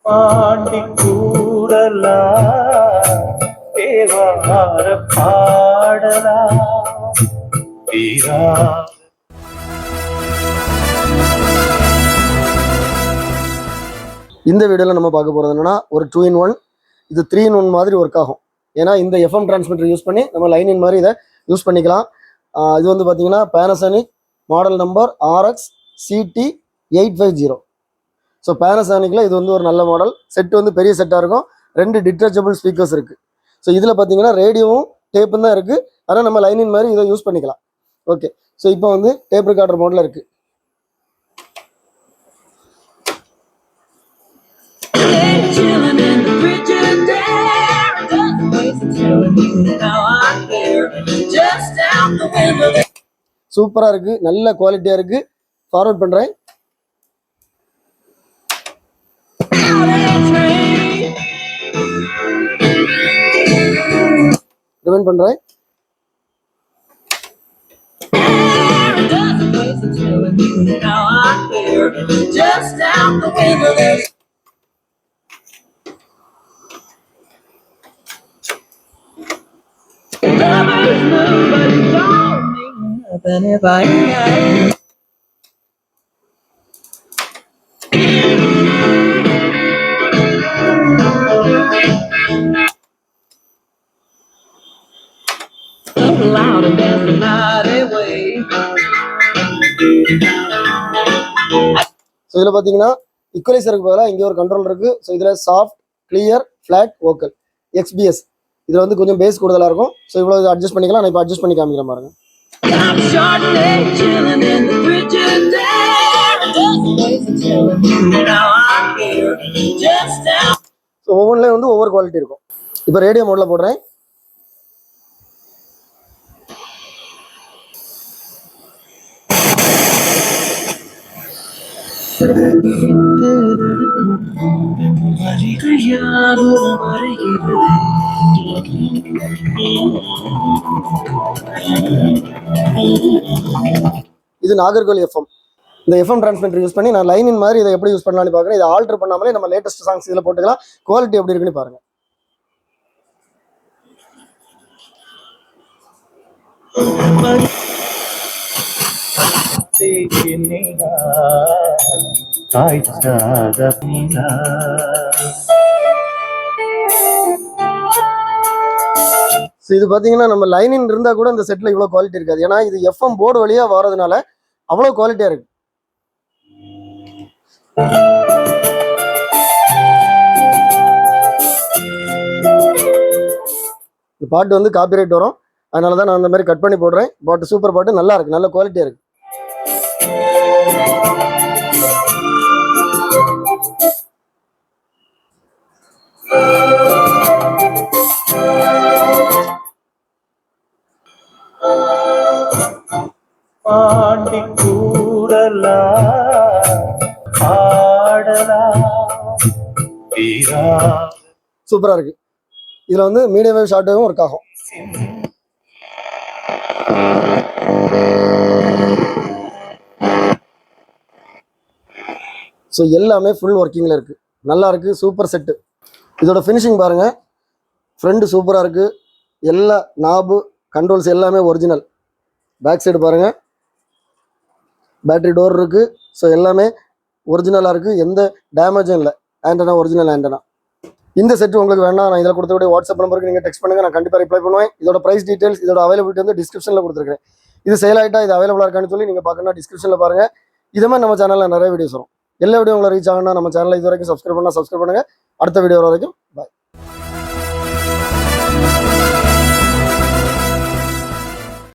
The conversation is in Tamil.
பாண்டி கூடலா தேவார பாடலா தீரா. இந்த வீடியோவில் நம்ம பார்க்க போகிறது என்னன்னா ஒரு 2-in-1. இது 3-in-1 மாதிரி ஒர்க் ஆகும். ஏன்னா இந்த எஃப்எம் டிரான்ஸ்மிட்டர் யூஸ் பண்ணி நம்ம லைன் இன் மாதிரி இதை யூஸ் பண்ணிக்கலாம். இது வந்து பார்த்தீங்கன்னா Panasonic model number RX CT 850. So பேனசானிக்கில் இது வந்து ஒரு நல்ல மாடல். செட் வந்து பெரிய செட்டாக இருக்கும். 2 டிட்டாச்சபிள் ஸ்பீக்கர்ஸ் இருக்குது. ஸோ இதில் பார்த்தீங்கன்னா ரேடியோவும் டேப்பும் தான் இருக்குது. ஆனால் நம்ம லைன் இன் மாதிரி இதை யூஸ் பண்ணிக்கலாம். ஓகே, ஸோ இப்போ வந்து டேப் ரெக்கார்டர் மோடில் இருக்குது. சூப்பரா இருக்கு, நல்ல குவாலிட்டியா இருக்கு. ஃபார்வர்ட் பண்றேன். ரிவைண்ட் பண்றேன். ஸோ இதில் பார்த்தீங்கன்னா இக்குவலைசருக்கு பதிலாக இங்கே ஒரு கண்ட்ரோல் இருக்கு. ஸோ இதில் soft, clear, flat, vocal, XBS. இதில் வந்து கொஞ்சம் பேஸ் கூடுதலாக இருக்கும். ஸோ இவ்வளோ இதை அட்ஜஸ்ட் பண்ணிக்கலாம். நான் இப்போ அட்ஜஸ்ட் பண்ணி காமிக்கிறேன் பாருங்க. ஸோ ஒவ்வொன்றிலையும் வந்து ஒவ்வொரு குவாலிட்டி இருக்கும். இப்போ ரேடியோ மோடில் போடுறேன். இது நாகர்கோவில் எஃப்எம். இந்த எஃப்எம் டிரான்ஸ்மிட்டர் யூஸ் பண்ணி நான் லைன் இன் மாதிரி இதை எப்படி யூஸ் பண்ணலாம்னு பார்க்குறேன். இதை ஆல்டர் பண்ணாமலே நம்ம லேட்டஸ்ட் சாங்ஸ் இதில் போட்டுக்கலாம். குவாலிட்டி எப்படி இருக்குன்னு பாருங்க. இது பார்த்தீங்கன்னா நம்ம லைன் இன் இருந்தால் கூட இந்த செட்டில் இவ்வளோ குவாலிட்டி இருக்காது. ஏன்னா இது எஃப்எம் போர்டு வழியாக வரதுனால அவ்வளோ குவாலிட்டியாக இருக்கு. இந்த பாட்டு வந்து காப்பிரைட் வரும், அதனால தான் நான் அந்த மாதிரி கட் பண்ணி போடுறேன். பாட்டு சூப்பர் பாட்டு, நல்லா இருக்கு, நல்ல குவாலிட்டியாக இருக்கு. பாண்டி கூடலா பாடலா தீரா. சூப்பரா இருக்கு. இதுல வந்து மீடியம் வேவ் ஷார்ட் வேவும் ஒர்க் ஆகும். ஸோ எல்லாமே ஃபுல் ஒர்க்கிங்கில் இருக்குது. நல்லா இருக்குது, சூப்பர் செட்டு. இதோட ஃபினிஷிங் பாருங்கள், ஃப்ரண்ட் சூப்பராக இருக்குது. எல்லா நாபு கண்ட்ரோல்ஸ் எல்லாமே ஒரிஜினல். பேக் சைடு பாருங்கள், பேட்டரி டோர் இருக்குது. ஸோ எல்லாமே ஒரிஜினலாக இருக்குது, எந்த டேமேஜும் இல்லை. Antenna original antenna. இந்த செட்டு உங்களுக்கு வேணா நான் இதில் கொடுத்தக்கூடிய வாட்ஸ்அப் நம்பருக்கு நீங்கள் டெக்ஸ்ட் பண்ணுங்கள், நான் கண்டிப்பாக ரிப்ளை பண்ணுவேன். இதோட ப்ரைஸ் டீட்டெயில்ஸ், இதோட அவைலபிலிட்டி வந்து டிஸ்கிரிப்ஷனில் கொடுத்துருக்கேன். இது சேல் ஆகிட்டா இது அவைலபிளாக இருக்கான்னு சொல்லி நீங்கள் பார்க்கணும், டிஸ்கிரிப்ஷனில் பாருங்கள். இதே மாதிரி நம்ம சேனலில் நிறைய வீடியோஸ் வரும். எல்லா வீடியோ உங்களை ரீச் ஆகணும்னா நம்ம சேனலை இது வரைக்கும் சப்ஸ்கிரைப் பண்ணுங்கள். அடுத்த வீடியோ வர வரைக்கும்